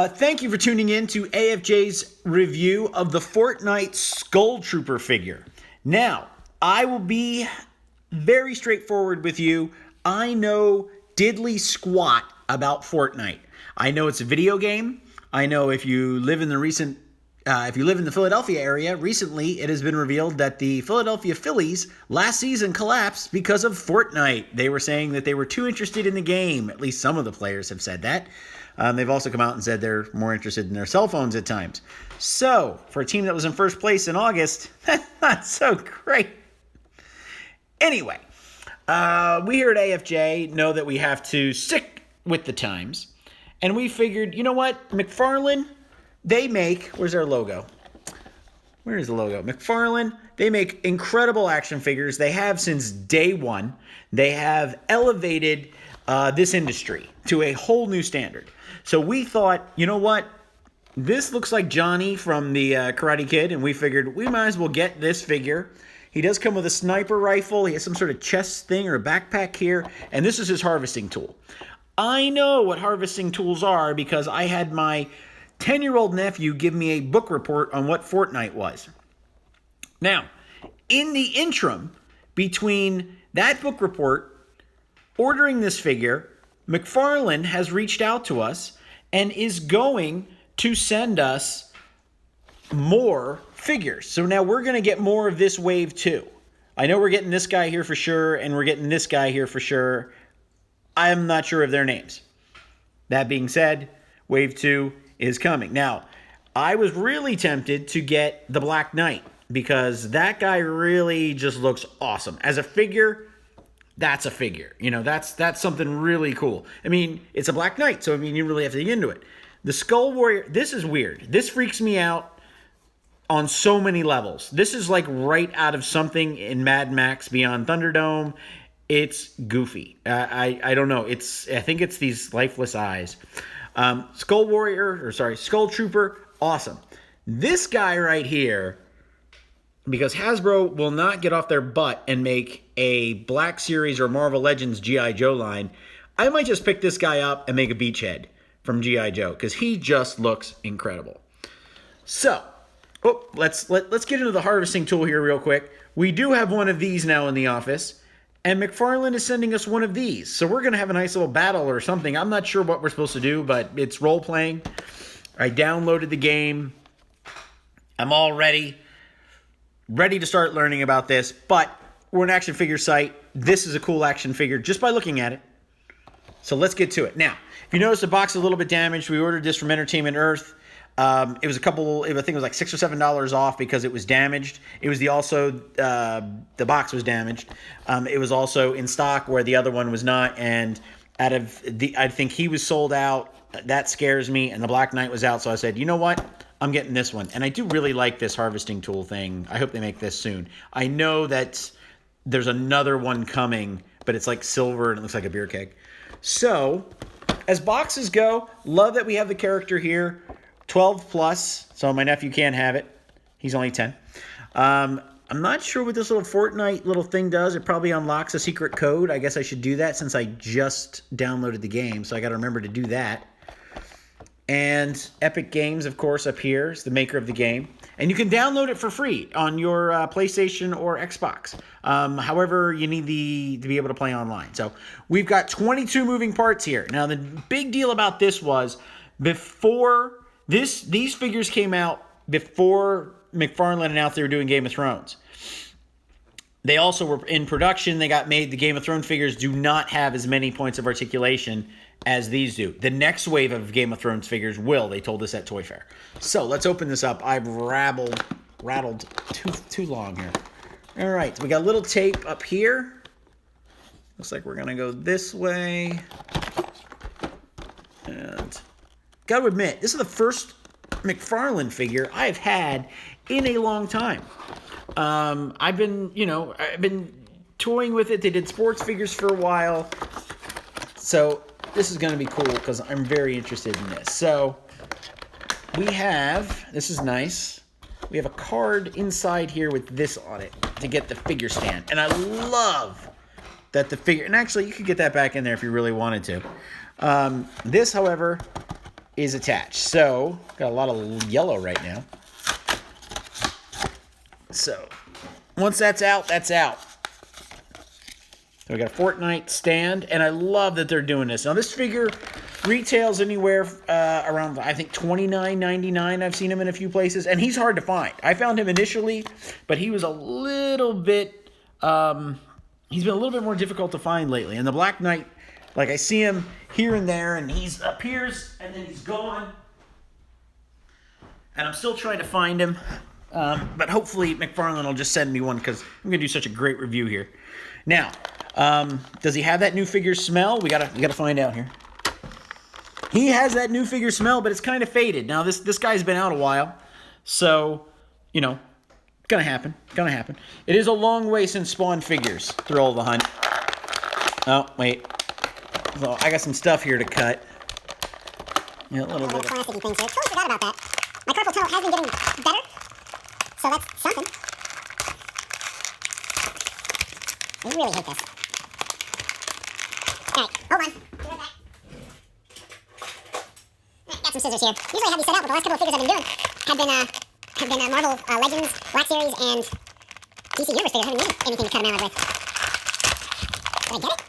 Thank you for tuning in to AFJ's review of the Fortnite Skull Trooper figure. Now, I will be very straightforward with you. I know diddly squat about Fortnite. I know it's a video game. I know if you live in the Philadelphia area, recently it has been revealed that the Philadelphia Phillies last season collapsed because of Fortnite. They were saying that they were too interested in the game. At least some of the players have said that. They've also come out and said they're more interested in their cell phones at times. So, for a team that was in first place in August, that's not so great. Anyway, we here at AFJ know that we have to stick with the times. And we figured, you know what? McFarlane, they make... Where's our logo? Where is the logo? McFarlane, they make incredible action figures. They have since day one. They have elevated this industry to a whole new standard. So we thought, you know what? This looks like Johnny from the Karate Kid, and we figured we might as well get this figure. He does come with a sniper rifle. He has some sort of chest thing or a backpack here, and this is his harvesting tool. I know what harvesting tools are because I had my 10-year-old nephew give me a book report on what Fortnite was. Now, in the interim between that book report, ordering this figure, McFarlane has reached out to us and is going to send us more figures. So now we're going to get more of this wave too. I know we're getting this guy here for sure, and we're getting this guy here for sure. I am not sure of their names. That being said, wave 2 is coming. Now, I was really tempted to get the Black Knight because that guy really just looks awesome. As a figure, that's a figure. You know, that's something really cool. I mean, it's a Black Knight, so I mean, you really have to get into it. The Skull Warrior, this is weird. This freaks me out on so many levels. This is like right out of something in Mad Max Beyond Thunderdome. It's goofy. I don't know. I think it's these lifeless eyes. Skull Trooper, awesome. This guy right here, because Hasbro will not get off their butt and make a Black Series or Marvel Legends G.I. Joe line, I might just pick this guy up and make a Beachhead from G.I. Joe because he just looks incredible. So, let's get into the harvesting tool here real quick. We do have one of these now in the office, and McFarlane is sending us one of these. So we're going to have a nice little battle or something. I'm not sure what we're supposed to do, but it's role-playing. I downloaded the game. I'm all ready to start learning about this, but we're an action figure site. This is a cool action figure just by looking at it. So let's get to it. Now, if you notice the box is a little bit damaged, we ordered this from Entertainment Earth. It was I think it was like $6 or $7 off because it was damaged. It was the box was damaged. It was also in stock where the other one was not. And I think he was sold out. That scares me. And the Black Knight was out. So I said, you know what? I'm getting this one. And I do really like this harvesting tool thing. I hope they make this soon. I know that there's another one coming, but it's like silver and it looks like a beer keg. So, as boxes go, love that we have the character here. 12 plus, so my nephew can't have it. He's only 10. I'm not sure what this little Fortnite little thing does. It probably unlocks a secret code. I guess I should do that since I just downloaded the game, so I got to remember to do that. And Epic Games, of course, up here is the maker of the game. And you can download it for free on your PlayStation or Xbox. However, you need to be able to play online. So we've got 22 moving parts here. Now, the big deal about this was before these figures came out before McFarlane announced they were doing Game of Thrones. They also were in production. They got made. The Game of Thrones figures do not have as many points of articulation as these do. The next wave of Game of Thrones figures will. They told us at Toy Fair. So let's open this up. I've rattled too long here. All right. So we got a little tape up here. Looks like we're going to go this way. And got to admit, this is the first McFarlane figure I've had in a long time. I've been toying with it. They did sports figures for a while. So this is going to be cool because I'm very interested in this. So this is nice. We have a card inside here with this on it to get the figure stand. And I love that the figure, and actually you could get that back in there if you really wanted to. This, however, is attached. So, got a lot of yellow right now. So, once that's out, that's out. So we got a Fortnite stand, and I love that they're doing this. Now, this figure retails anywhere around, I think, $29.99. I've seen him in a few places, and he's hard to find. I found him initially, but he was a little bit, he's been a little bit more difficult to find lately. And the Black Knight, like, I see him here and there, and he appears, and then he's gone. And I'm still trying to find him, but hopefully McFarlane will just send me one, because I'm going to do such a great review here. Now, does he have that new figure smell? We gotta find out here. He has that new figure smell, but it's kind of faded. Now, this guy's been out a while, so, you know, gonna happen. It is a long way since Spawn figures through all the hunt. Oh, wait. So I got some stuff here to cut. Yeah, a little bit of plasticky things here. Totally forgot about that. My carpal tunnel has been getting better, so that's something. I really hate this. Alright, hold on. Be right back. Alright, got some scissors here. Usually I have these set out, but the last couple of figures I've been doing have been Marvel Legends, Black Series, and DC Universe figures. I haven't needed anything to cut them out with. Did I get it?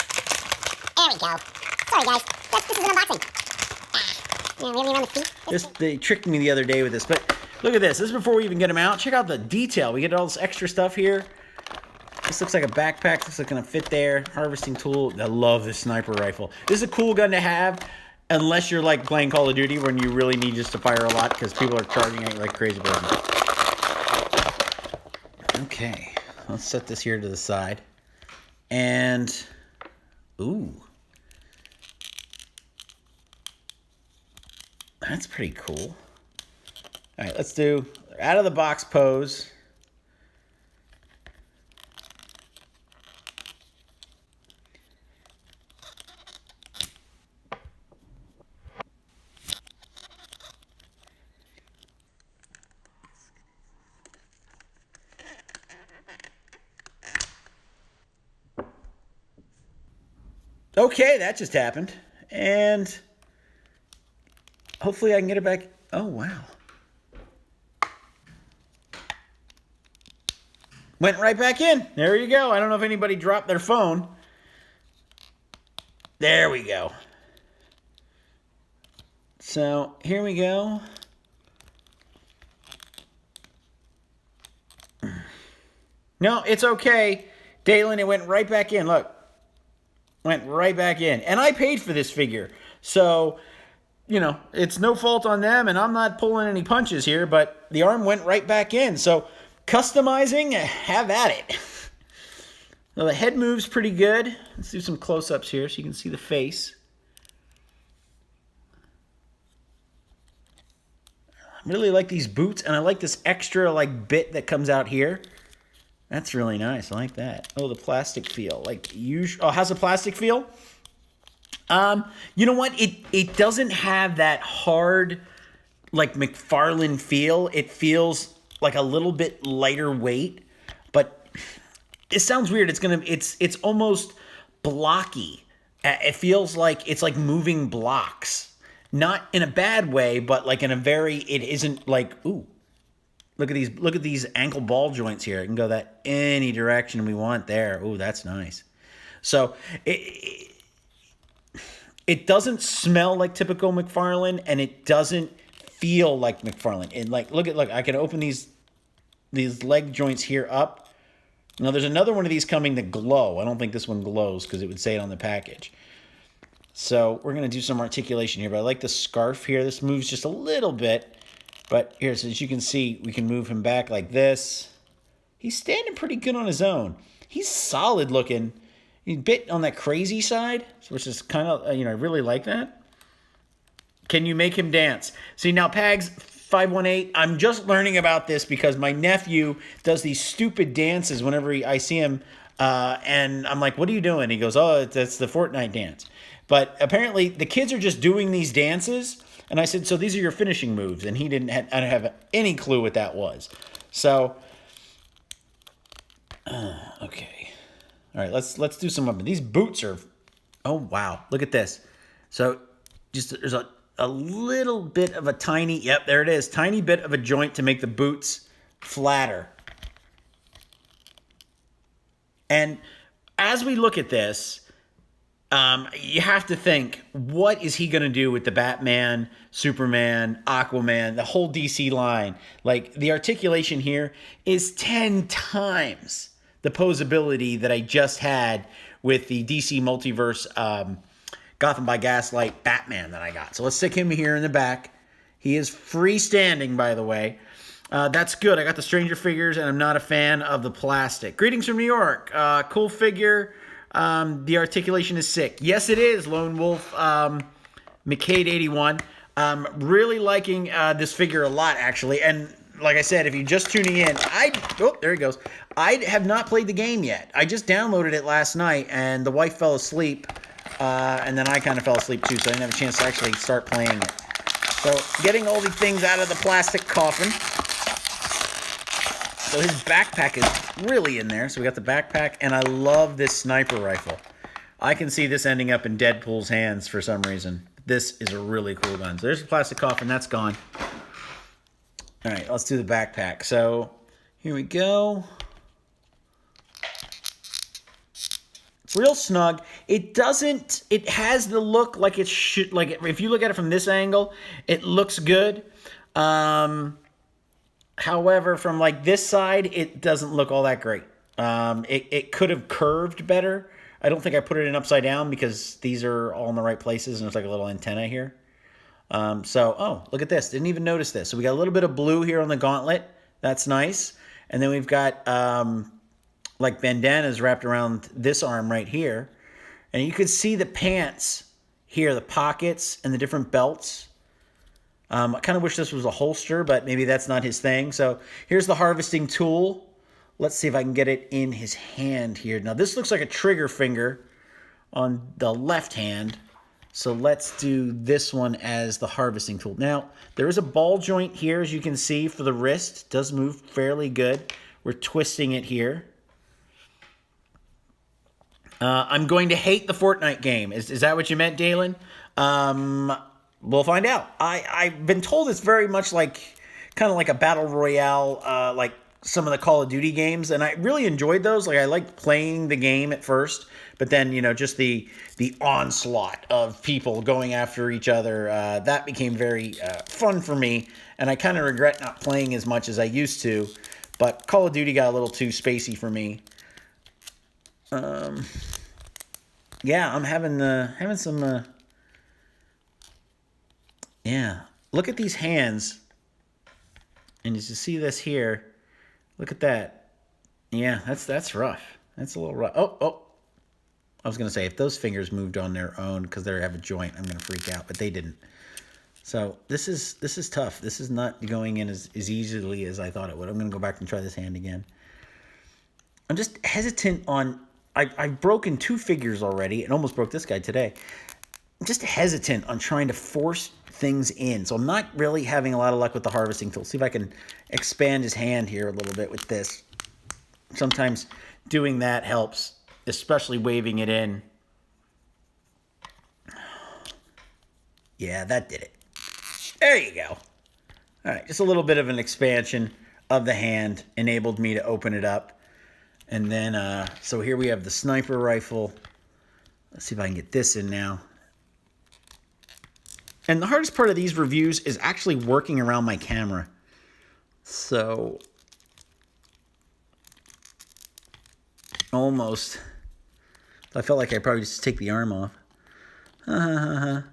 There we go. Sorry guys, this is an unboxing. Yeah, really around the feet. They tricked me the other day with this, but look at this. This is before we even get them out. Check out the detail. We get all this extra stuff here. This looks like a backpack. This looks gonna fit there. Harvesting tool. I love this sniper rifle. This is a cool gun to have, unless you're like playing Call of Duty when you really need just to fire a lot because people are charging at you like crazy. Okay, let's set this here to the side. And, ooh. That's pretty cool. All right, let's do out of the box pose. Okay, that just happened. And hopefully I can get it back. Oh, wow. Went right back in. There you go. I don't know if anybody dropped their phone. There we go. So, here we go. No, it's okay. Dalen, it went right back in. Look. Went right back in. And I paid for this figure. So, you know, it's no fault on them, and I'm not pulling any punches here, but the arm went right back in. So, customizing, have at it. Well, the head moves pretty good. Let's do some close-ups here so you can see the face. I really like these boots, and I like this extra, like, bit that comes out here. That's really nice. I like that. Oh, the plastic feel. Like, oh, how's the plastic feel? You know what? It doesn't have that hard, like, McFarlane feel. It feels like a little bit lighter weight, but it sounds weird. It's almost blocky. It feels like it's like moving blocks. Not in a bad way, but like in a very, it isn't like, ooh. Look at these ankle ball joints here. It can go that any direction we want there. Oh, that's nice. So it doesn't smell like typical McFarlane, and it doesn't feel like McFarlane. And like, look, I can open these leg joints here up. Now there's another one of these coming that glow. I don't think this one glows because it would say it on the package. So we're gonna do some articulation here, but I like the scarf here. This moves just a little bit. But here, so as you can see, we can move him back like this. He's standing pretty good on his own. He's solid looking. He's a bit on that crazy side, which is kind of, I really like that. Can you make him dance? See, now Pags 518, I'm just learning about this because my nephew does these stupid dances whenever I see him. And I'm like, what are you doing? He goes, oh, that's the Fortnite dance. But apparently the kids are just doing these dances. And I said, so these are your finishing moves. And he I don't have any clue what that was. So, okay. All right, let's do some of them. These boots are, oh, wow. Look at this. So, just there's a a little bit of a tiny, yep, there it is, tiny bit of a joint to make the boots flatter. And as we look at this, you have to think, what is he going to do with the Batman, Superman, Aquaman, the whole DC line? Like, the articulation here is 10 times the posability that I just had with the DC Multiverse Gotham by Gaslight Batman that I got. So let's stick him here in the back. He is freestanding, by the way. That's good. I got the Stranger figures, and I'm not a fan of the plastic. Greetings from New York. Cool figure. The articulation is sick. Yes, it is, Lone Wolf McCade81. Really liking this figure a lot, actually. And like I said, if you're just tuning in, there he goes. I have not played the game yet. I just downloaded it last night, and the wife fell asleep. And then I kind of fell asleep, too, so I didn't have a chance to actually start playing it. So, getting all the things out of the plastic coffin. So his backpack is really in there. So we got the backpack, and I love this sniper rifle. I can see this ending up in Deadpool's hands for some reason. This is a really cool gun. So there's the plastic coffin. That's gone. All right, let's do the backpack. So here we go. It's real snug. It doesn't, it has the look like it should, like if you look at it from this angle, it looks good. However, from like this side, it doesn't look all that great. It could have curved better. I don't think I put it in upside down because these are all in the right places and there's like a little antenna here. Oh, look at this. Didn't even notice this. So we got a little bit of blue here on the gauntlet. That's nice. And then we've got like bandanas wrapped around this arm right here. And you can see the pants here, the pockets and the different belts. I kind of wish this was a holster, but maybe that's not his thing. So here's the harvesting tool. Let's see if I can get it in his hand here. Now this looks like a trigger finger on the left hand. So let's do this one as the harvesting tool. Now, there is a ball joint here, as you can see, for the wrist. It does move fairly good. We're twisting it here. I'm going to hate the Fortnite game. Is that what you meant, Dalen? We'll find out. I've been told it's very much like, kind of like a battle royale, like some of the Call of Duty games, and I really enjoyed those. Like, I liked playing the game at first, but then, you know, just the onslaught of people going after each other, that became very fun for me, and I kind of regret not playing as much as I used to, but Call of Duty got a little too spacey for me. Yeah, I'm having some, yeah, look at these hands, and as you see this here, look at that. Yeah, that's rough. That's a little rough. Oh. I was going to say, if those fingers moved on their own because they have a joint, I'm going to freak out, but they didn't. So this is tough. This is not going in as easily as I thought it would. I'm going to go back and try this hand again. I'm just hesitant on... I've broken 2 figures already and almost broke this guy today. I'm just hesitant on trying to force things in. So I'm not really having a lot of luck with the harvesting tool. See if I can expand his hand here a little bit with this. Sometimes doing that helps, especially waving it in. Yeah, that did it. There you go. All right, just a little bit of an expansion of the hand enabled me to open it up. And then, so here we have the sniper rifle. Let's see if I can get this in now. And the hardest part of these reviews is actually working around my camera. So, almost. I felt like I probably just take the arm off. I'm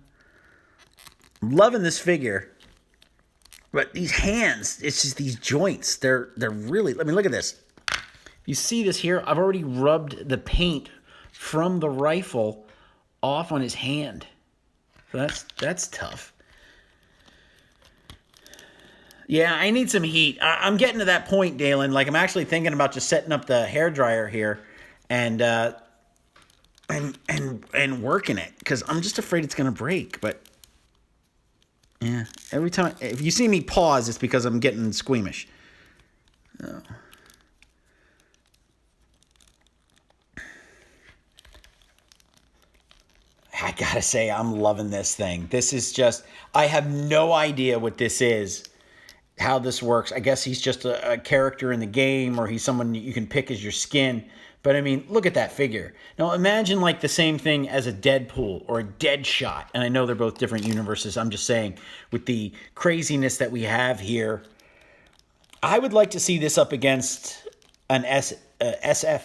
loving this figure. But these hands, it's just these joints. They're really, I mean, look at this. You see this here? I've already rubbed the paint from the rifle off on his hand. So that's tough. Yeah, I need some heat. I'm getting to that point, Dalen. Like, I'm actually thinking about just setting up the hairdryer here and working it, because I'm just afraid it's gonna break. But yeah, every time if you see me pause, it's because I'm getting squeamish. Oh. I gotta say, I'm loving this thing. This is just, I have no idea what this is, how this works. I guess he's just a character in the game, or he's someone you can pick as your skin. But I mean, look at that figure. Now imagine like the same thing as a Deadpool or a Deadshot. And I know they're both different universes. I'm just saying, with the craziness that we have here, I would like to see this up against an SF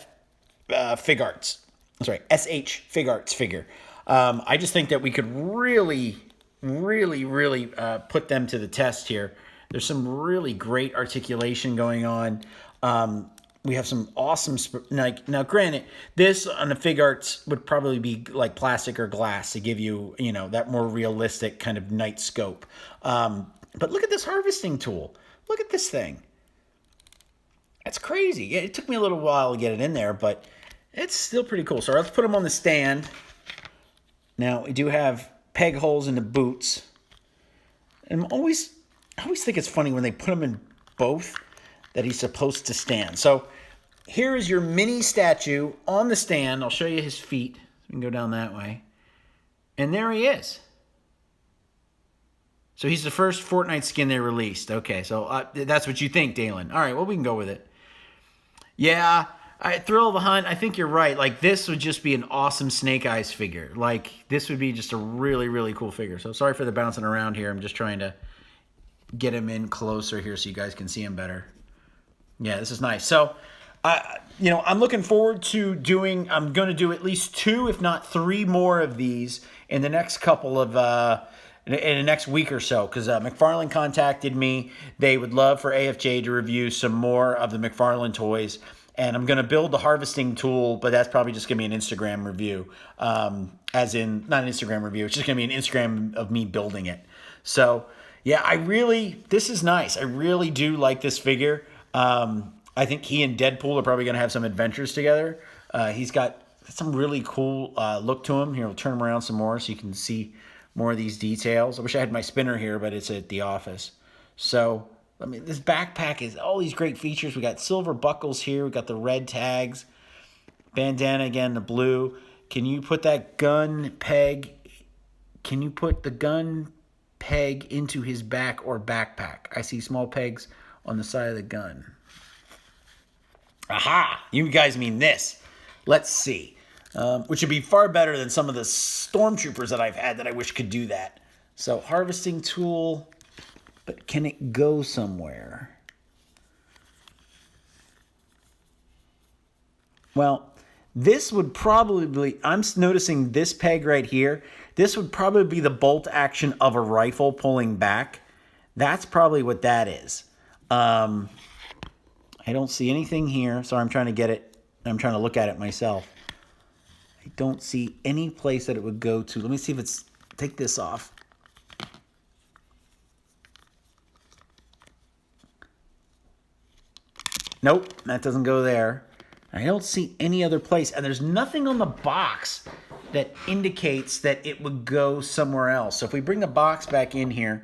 Fig Arts. That's right, SH Fig Arts figure. I just think that we could really put them to the test here. There's some really great articulation going on. We have some awesome, like, now granted, this on the Fig Arts would probably be like plastic or glass to give you, you know, that more realistic kind of night scope. But look at this harvesting tool. Look at this thing. That's crazy. Yeah, it took me a little while to get it in there, but it's still pretty cool. So let's put them on the stand. Now, we do have peg holes in the boots. And I always think it's funny when they put them in both that he's supposed to stand. So here is your mini statue on the stand. I'll show you his feet. We can go down that way. And there he is. So he's the first Fortnite skin they released. Okay, so that's what you think, Dalen. All right, well, we can go with it. Yeah, Thrill of the Hunt, I think you're right. Like, this would just be an awesome Snake Eyes figure. Like, this would be just a really cool figure. So sorry for the bouncing around here. I'm just trying to get him in closer here so you guys can see him better. Yeah, this is nice. So, you know, I'm looking forward to doing, I'm going to do at least 2, if not 3 more of these in the next couple of, in the next week or so, because McFarlane contacted me. They would love for AFJ to review some more of the McFarlane toys. And I'm going to build the harvesting tool, but that's probably just going to be an Instagram review. As in, not an Instagram review. It's just going to be an Instagram of me building it. So, yeah, this is nice. I really do like this figure. I think he and Deadpool are probably going to have some adventures together. He's got some really cool look to him. Here, we'll turn him around some more so you can see more of these details. I wish I had my spinner here, but it's at the office. So, I mean, this backpack is all these great features. We got silver buckles here. We got the red tags. Bandana again, the blue. Can you put that gun peg? Can you put the gun peg into his back or backpack? I see small pegs on the side of the gun. Aha! You guys mean this. Let's see. Which would be far better than some of the stormtroopers that I've had that I wish could do that. So, harvesting tool. But can it go somewhere? Well, this would probably, I'm noticing this peg right here. This would probably be the bolt action of a rifle pulling back. That's probably what that is. I don't see anything here. Sorry, I'm trying to get it. I'm trying to look at it myself. I don't see any place that it would go to. Let me see if it's, take this off. Nope, that doesn't go there. I don't see any other place. And there's nothing on the box that indicates that it would go somewhere else. So if we bring the box back in here,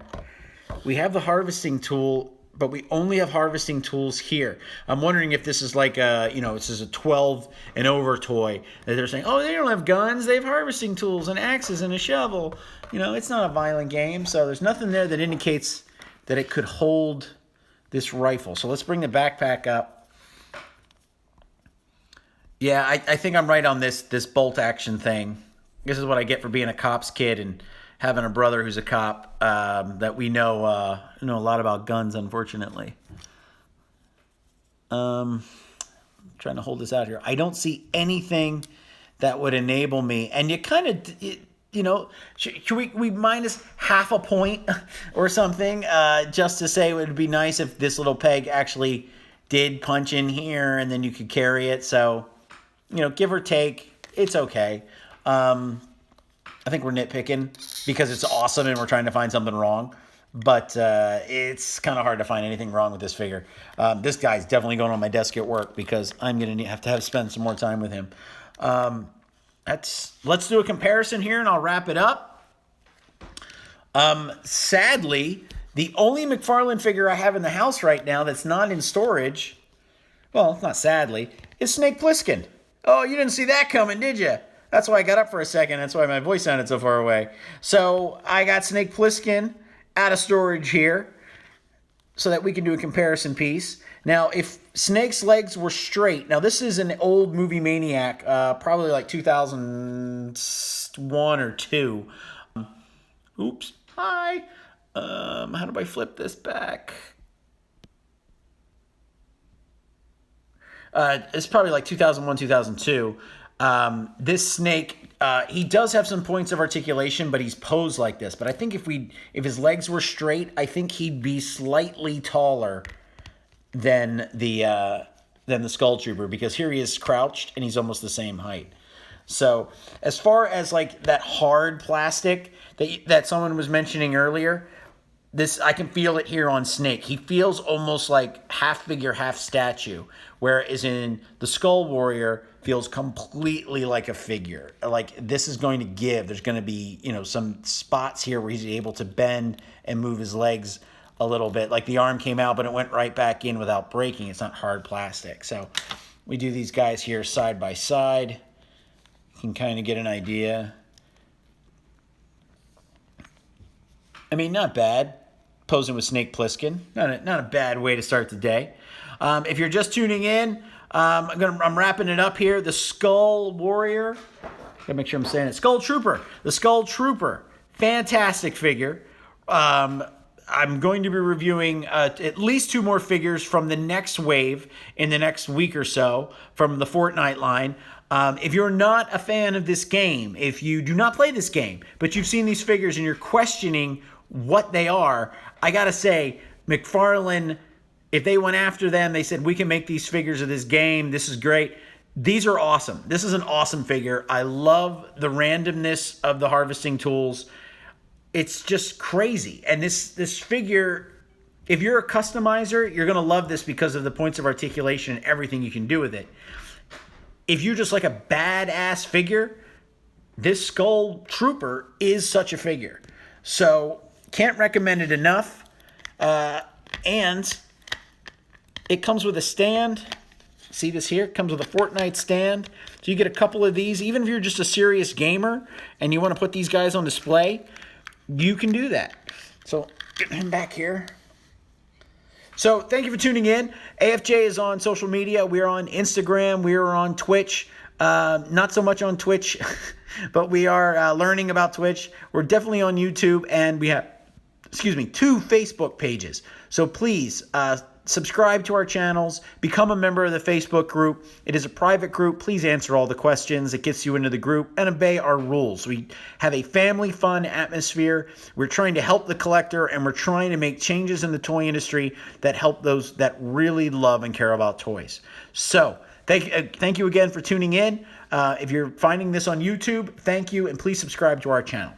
we have the harvesting tool, but we only have harvesting tools here. I'm wondering if this is like a, you know, this is a 12 and over toy that they're saying, oh, they don't have guns, they have harvesting tools and axes and a shovel. You know, it's not a violent game, so there's nothing there that indicates that it could hold this rifle. So let's bring the backpack up. Yeah, I think I'm right on this bolt action thing. This is what I get for being a cop's kid and having a brother who's a cop, that we know a lot about guns, unfortunately. Trying to hold this out here. I don't see anything that would enable me. And you kind of, you know, should we minus half a point or something, just to say it would be nice if this little peg actually did punch in here and then you could carry it. So, you know, give or take, it's okay. I think we're nitpicking because it's awesome and we're trying to find something wrong. But it's kind of hard to find anything wrong with this figure. This guy's definitely going on my desk at work because I'm going to have to spend some more time with him. Let's do a comparison here and I'll wrap it up. Sadly, the only McFarlane figure I have in the house right now that's not in storage, well, not sadly, is Snake Plissken. Oh, you didn't see that coming, did you? That's why I got up for a second. That's why my voice sounded so far away. So I got Snake Plissken out of storage here so that we can do a comparison piece. Now, if Snake's legs were straight, now this is an old Movie Maniac, probably like 2001 or 2. Oops. Hi. How do I flip this back? It's probably like 2001, 2002. This snake, he does have some points of articulation, but he's posed like this. But I think if his legs were straight, I think he'd be slightly taller than the Skull Trooper, because here he is crouched and he's almost the same height. So as far as like that hard plastic that someone was mentioning earlier, this, I can feel it here on Snake. He feels almost like half figure, half statue, whereas in the Skull Warrior feels completely like a figure. Like this is going to give. There's going to be, some spots here where he's able to bend and move his legs a little bit. Like the arm came out, but it went right back in without breaking. It's not hard plastic. So we do these guys here side by side. You can kind of get an idea. I mean, not bad. Posing with Snake Plissken. Not a bad way to start the day. If you're just tuning in, I'm wrapping it up here. The Skull Warrior. Gotta make sure I'm saying it. Skull Trooper. The Skull Trooper. Fantastic figure. I'm going to be reviewing at least 2 more figures from the next wave in the next week or so from the Fortnite line. If you're not a fan of this game, if you do not play this game, but you've seen these figures and you're questioning what they are, I gotta say, McFarlane, if they went after them, they said, we can make these figures of this game. This is great. These are awesome. This is an awesome figure. I love the randomness of the harvesting tools. It's just crazy. And this figure, if you're a customizer, you're going to love this because of the points of articulation and everything you can do with it. If you're just like a badass figure, this Skull Trooper is such a figure. So can't recommend it enough. And it comes with a stand. See this here? It comes with a Fortnite stand. So you get a couple of these. Even if you're just a serious gamer and you want to put these guys on display, you can do that. So get him back here. So thank you for tuning in. AFJ is on social media. We're on Instagram. We're on Twitch. Not so much on Twitch, but we are learning about Twitch. We're definitely on YouTube, and we have, 2 Facebook pages. So please subscribe to our channels, become a member of the Facebook group. It is a private group. Please answer all the questions. It gets you into the group, and obey our rules. We have a family fun atmosphere. We're trying to help the collector, and we're trying to make changes in the toy industry that help those that really love and care about toys. So thank you again for tuning in. If you're finding this on YouTube, thank you, and please subscribe to our channel.